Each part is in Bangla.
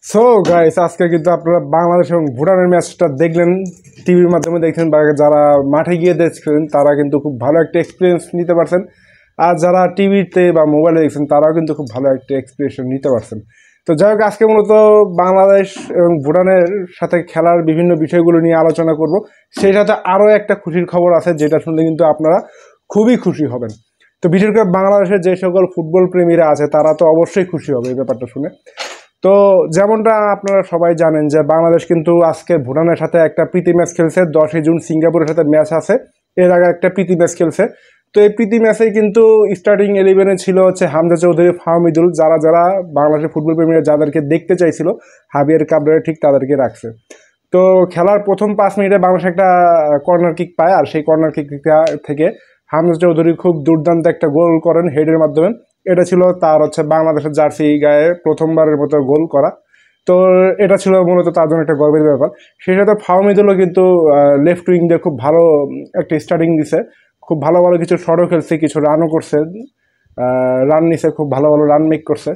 সো গাইস, আজকে কিন্তু আপনারা বাংলাদেশ এবং ভুটানের ম্যাচটা দেখলেন, টিভির মাধ্যমে দেখছেন বা যারা মাঠে গিয়ে দেখছেন তারা কিন্তু খুব ভালো একটা এক্সপিরিয়েন্স নিতে পারছেন। আর যারা টিভিতে বা মোবাইলে দেখছেন তারাও কিন্তু খুব ভালো একটা এক্সপিরিয়েন্স নিতে পারছেন। তো যাই হোক, আজকে মূলত বাংলাদেশ এবং ভুটানের সাথে খেলার বিভিন্ন বিষয়গুলো নিয়ে আলোচনা করব। সেই সাথে আরও একটা খুশির খবর আছে, যেটা শুনলে কিন্তু আপনারা খুবই খুশি হবেন। তো বিশেষ করে বাংলাদেশের যে সকল ফুটবল প্রেমীরা আছে তারা তো অবশ্যই খুশি হবে এই ব্যাপারটা শুনে। তো যেমনটা আপনারা সবাই জানেন যে বাংলাদেশ কিন্তু আজকে ভুটানের সাথে একটা প্রীতি ম্যাচ খেলছে। 10ই জুন সিঙ্গাপুরের সাথে ম্যাচ আছে, এর আগে একটা প্রীতি ম্যাচ খেলছে। তো এই প্রীতি ম্যাচেই কিন্তু স্টার্টিং 11-এ ছিল হচ্ছে হামজা চৌধুরী, ফাহমিদুল, যারা যারা বাংলাদেশের ফুটবল প্রেমীরা যাদেরকে দেখতে চাইছিল, হাবিয়ার কাবরেরা ঠিক তাদেরকে রাখছে। তো খেলার প্রথম 5 মিনিটে বাংলাদেশ একটা কর্নার কিক পায়, আর সেই কর্নার কিক থেকে হামজা চৌধুরী খুব দুর্দান্ত একটা গোল করেন হেডের মাধ্যমে। এটা ছিল তার হচ্ছে বাংলাদেশের জার্সি গায়ে প্রথমবারের মতো গোল করা। তো এটা ছিল মূলত তার জন্য একটা গর্বের ব্যাপার। সেই সাথে ফাহমিদুলও কিন্তু লেফট উইং দিয়ে খুব ভালো একটা স্টার্টিং দিছে, খুব ভালো ভালো কিছু শটও খেলছে, কিছু রানও করছে, রান নিছে, খুব ভালো ভালো রান মেক করছে।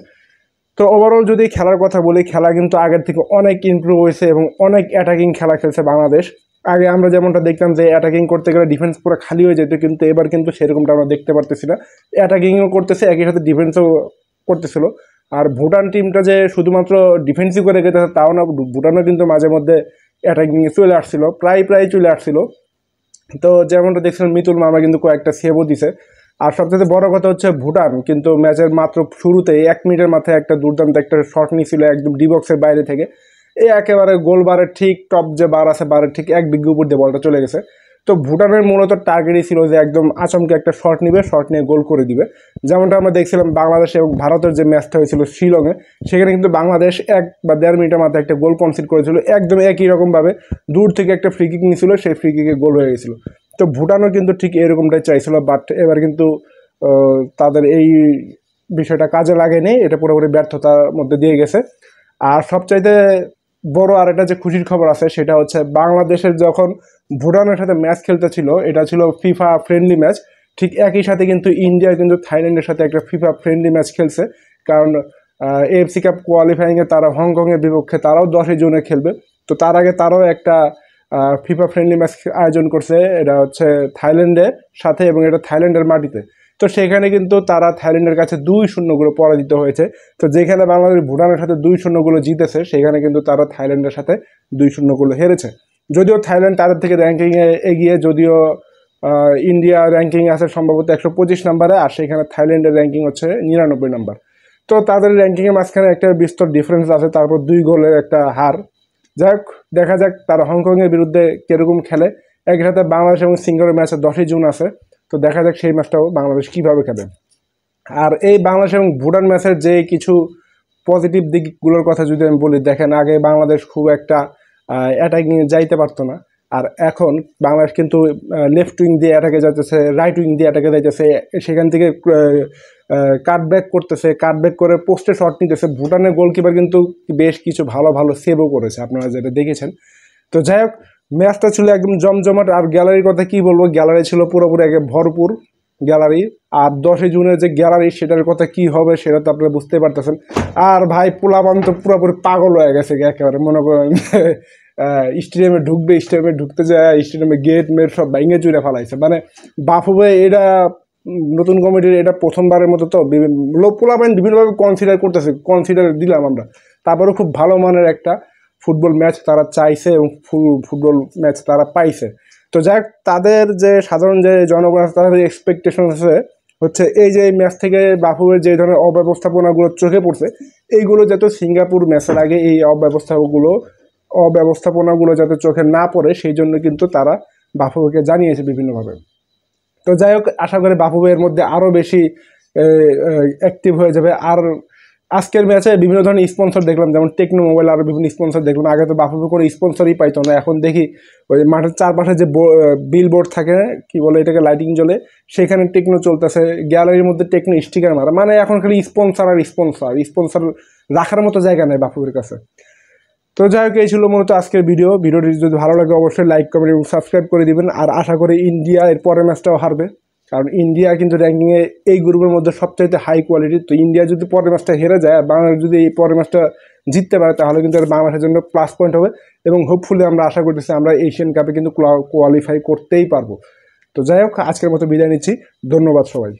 তো ওভারঅল যদি খেলার কথা বলি, খেলা কিন্তু আগের থেকে অনেক ইমপ্রুভ হয়েছে এবং অনেক অ্যাটাকিং খেলা খেলছে বাংলাদেশ। আগে আমরা যেমনটা দেখতাম যে অ্যাটাকিং করতে গেলে ডিফেন্স পুরো খালি হয়ে যেত, কিন্তু এবার কিন্তু সেরকমটা আমরা দেখতে পারতেছি না। অ্যাটাকিংও করতেছে, একই সাথে ডিফেন্সও করতেছিল। আর ভুটান টিমটা যে শুধুমাত্র ডিফেন্সই করে গেছে তাও না, ভুটানও কিন্তু মাঝে মধ্যে অ্যাটাকিংয়ে চলে আসছিল, প্রায় প্রায় চলে আসছিল। তো যেমনটা দেখছিলাম মিতুল মামা কিন্তু কয়েকটা সেভও দিছে। আর সবচেয়ে বড় কথা হচ্ছে ভুটান কিন্তু ম্যাচের মাত্র শুরুতেই 1 মিনিটের মাথায় একটা দুর্দান্ত একটা শট নিয়েছিল একদম ডি বক্সের বাইরে থেকে। এই একেবারে গোল বারের ঠিক টপ যে বার আছে, বারের ঠিক এক বিঘ্ন উপর দিয়ে বলটা চলে গেছে। তো ভুটানের মূলত টার্গেটই ছিল যে একদম আচমকে একটা শট নিবে, শট নিয়ে গোল করে দিবে। যেমনটা আমরা দেখছিলাম বাংলাদেশ এবং ভারতের যে ম্যাচটা হয়েছিল শিলংয়ে, সেখানে কিন্তু বাংলাদেশ 1 বা 1.5 মিনিটের মাথায় একটা গোল কনসিড করেছিল, একদম একই রকমভাবে দূর থেকে একটা ফ্রি কিক নিয়েছিল, সেই ফ্রি কিকে গোল হয়ে গেছিল। তো ভুটানও কিন্তু ঠিক এরকমটাই চাইছিল, বাট এবার কিন্তু তাদের এই বিষয়টা কাজে লাগেনি, এটা পুরোপুরি ব্যর্থতার মধ্যে দিয়ে গেছে। আর সবচাইতে বড় আর একটা যে খুশির খবর আছে সেটা হচ্ছে বাংলাদেশের যখন ভুটানের সাথে ম্যাচ খেলতে ছিল, এটা ছিল ফিফা ফ্রেন্ডলি ম্যাচ, ঠিক একই সাথে কিন্তু ইন্ডিয়া কিন্তু থাইল্যান্ডের সাথে একটা ফিফা ফ্রেন্ডলি ম্যাচ খেলছে। কারণ এএফসি কাপ কোয়ালিফাইংয়ে তারা হংকংয়ের বিপক্ষে তারাও 10ই জুনে খেলবে। তো তার আগে তারাও একটা ফিফা ফ্রেন্ডলি ম্যাচ আয়োজন করছে, এটা হচ্ছে থাইল্যান্ডের সাথে এবং এটা থাইল্যান্ডের মাটিতে। তো সেখানে কিন্তু তারা থাইল্যান্ডের কাছে 2-0 গোলে পরাজিত হয়েছে। তো যেখানে বাংলাদেশ ভুটানের সাথে 2-0 গোলে জিতেছে, সেখানে কিন্তু তারা থাইল্যান্ডের সাথে 2-0 গোলে হেরেছে। যদিও থাইল্যান্ড তাদের থেকে র্যাঙ্কিংয়ে এগিয়ে, যদিও ইন্ডিয়া র্যাঙ্কিং আছে সম্ভবত 125 নম্বরে, আর সেখানে থাইল্যান্ডের র্যাঙ্কিং হচ্ছে 99 নম্বর। তো তাদের র্যাঙ্কিংয়ের মাঝখানে একটা বিস্তর ডিফারেন্স আছে, তারপর 2 গোলের একটা হার। যাই হোক, দেখা যাক তারা হংকংয়ের বিরুদ্ধে কিরকম খেলে। একই সাথে বাংলাদেশ এবং সিঙ্গাপুরের ম্যাচে 10ই জুন আছে, তো দেখা যাক সেই ম্যাচটাও বাংলাদেশ কীভাবে খেলে। আর এই বাংলাদেশ এবং ভুটান ম্যাচের যে কিছু পজিটিভ দিকগুলোর কথা যদি আমি বলি, দেখেন আগে বাংলাদেশ খুব একটা অ্যাটাকিংয়ে যাইতে পারতো না, আর এখন বাংলাদেশ কিন্তু লেফট উইং দিয়ে অ্যাটাকে যাইতেছে, রাইট উইং দিয়ে অ্যাটাকে যাইতেছে, সেখান থেকে কাটব্যাক করতেছে, কাটব্যাক করে পোস্টে শট নিতেছে। ভুটানের গোলকিপার কিন্তু বেশ কিছু ভালো ভালো সেভও করেছে, আপনারা যেটা দেখেছেন। তো যাই হোক, ম্যাচটা ছিল একদম জমজমাট। আর গ্যালারির কথা কি বলবো, গ্যালারি ছিল পুরোপুরি একে ভরপুর গ্যালারি। আর 10ই জুনের যে গ্যালারি, সেটার কথা কি হবে সেটা তো আপনারা বুঝতে পারতেছেন। আর ভাই পোলাপান তো পুরোপুরি পাগল হয়ে গেছে একেবারে, মনে করেন স্টেডিয়ামে ঢুকবে, স্টেডিয়ামে ঢুকতে যায় স্টেডিয়ামে গেট মেট সব ভেঙে চুরে ফেলাইছে। মানে বাফুবে এটা নতুন কমিটির এটা প্রথমবারের মতো, তো পোলাপান বিভিন্নভাবে কনসিডার করতেছে, কনসিডার দিলাম আমরা। তারপরেও খুব ভালো মানের একটা ফুটবল ম্যাচ তারা চাইছে এবং ফুটবল ম্যাচ তারা পাইছে। তো যাক, তাদের যে সাধারণ যে জনগণ আছে তাদের এক্সপেকটেশন আছে হচ্ছে এই যে ম্যাচ থেকে বাফুফের যে ধরনের অব্যবস্থাপনাগুলো চোখে পড়ছে, এইগুলো যাতে সিঙ্গাপুর ম্যাচের আগে এই অব্যবস্থাপনাগুলো যাতে চোখে না পড়ে, সেই জন্য কিন্তু তারা বাফুফেকে জানিয়েছে বিভিন্নভাবে। তো যাই হোক, আশা করি বাফুফে এর মধ্যে আরও বেশি অ্যাক্টিভ হয়ে যাবে। আর আজকের ম্যাচে বিভিন্ন ধরনের স্পন্সর দেখলাম, যেমন টেকনো মোবাইল, আরও বিভিন্ন স্পন্সর দেখলাম। আগে তো বাফুফে কোনো স্পন্সরই পাইতো না, এখন দেখি ওই মাঠের চারপাশে যে বিল বোর্ড থাকে, কি বলে এটাকে, লাইটিং জ্বলে, সেখানে টেকনো চলতেছে, গ্যালারির মধ্যে টেকনো স্টিকার মারা। মানে এখন খালি স্পন্সর আর স্পন্সর, স্পন্সর রাখার মতো জায়গা নেই বাফুফের কাছে। তো যাই হোক, এই ছিল মূলত আজকের ভিডিওটি যদি ভালো লাগে অবশ্যই লাইক, কমেন্ট এবং সাবস্ক্রাইব করে দিবেন। আর আশা করি ইন্ডিয়া এর পরের ম্যাচটাও হারবে। কারণ ইন্ডিয়া কিন্তু র্যাঙ্কিংয়ে এই গ্রুপের মধ্যে সবচাইতে হাই কোয়ালিটি। তো ইন্ডিয়া যদি পরের ম্যাচটা হেরে যায় আর বাংলাদেশ যদি এই পরের ম্যাচটা জিততে পারে তাহলে কিন্তু বাংলাদেশের জন্য প্লাস পয়েন্ট হবে এবং হোপফুলি আমরা আশা করতেছি আমরা এশিয়ান কাপে কিন্তু কোয়ালিফাই করতেই পারবো। তো যাই হোক, আজকের মতো বিদায় নিচ্ছি। ধন্যবাদ সবাই।